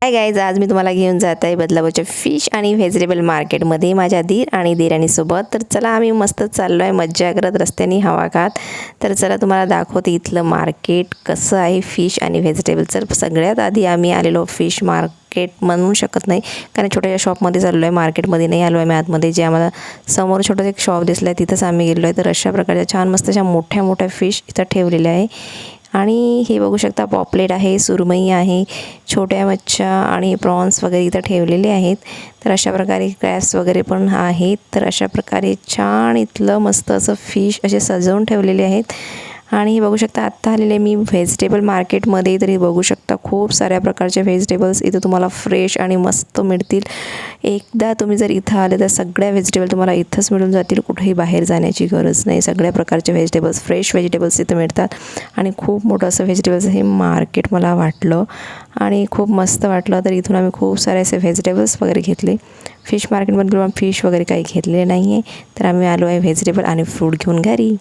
Hi guys, आज मी तुम्हाला घेऊन जात आहे बदलापूरच्या फिश आणि व्हेजिटेबल मार्केटमध्ये माझ्या दीर आणि दिराणीसोबत. तर चला आम्ही मस्त चाललो आहे मज्जा करत रस्त्याने हवा खात. तर चला तुम्हाला दाखवते इथलं मार्केट कसं आहे फिश आणि व्हेजिटेबल. तर सगळ्यात आधी आम्ही आलेलो फिश मार्केट म्हणू शकत नाही, कारण छोट्याशा शॉपमध्ये चाललो आहे, मार्केटमध्ये नाही आलो आहे मी आतमध्ये. जे आम्हाला समोर छोटं एक शॉप दिसलं आहे तिथंच आम्ही गेलो आहे. तर अशा प्रकारच्या छान मस्त अशा मोठ्या मोठ्या फिश इथं ठेवलेल्या आहे. आणि हे बघू शकता पॉपलेट आहे, सुरमई आहे, छोट्या मच्छ्या आणि प्रॉन्स वगैरे इथं ठेवलेले आहेत. तर अशा प्रकारे क्रॅब्स वगैरे पण आहेत. तर अशा प्रकारे छान इथलं मस्त असं फिश असे सजवून ठेवलेले आहेत. आणि हे बघू शकता आत्ता आलेले मी व्हेजिटेबल मार्केटमध्ये. तरी बघू शकता खूप साऱ्या प्रकारचे व्हेजिटेबल्स इथं तुम्हाला फ्रेश आणि मस्त मिळतील. एकदा तुम्ही जर इथं आले तर सगळ्या व्हेजिटेबल तुम्हाला इथंच मिळून जातील, कुठेही बाहेर जाण्याची गरज नाही. सगळ्या प्रकारचे व्हेजिटेबल्स, फ्रेश व्हेजिटेबल्स इथं मिळतात. आणि खूप मोठं असं व्हेजिटेबल्स हे मार्केट मला वाटलं आणि खूप मस्त वाटलं. तर इथून आम्ही खूप सारे असे व्हेजिटेबल्स वगैरे घेतले. फिश मार्केटमध्ये फिश वगैरे काही घेतले नाही आहे. तर आम्ही आलो आहे व्हेजिटेबल आणि फ्रूट घेऊन घरी.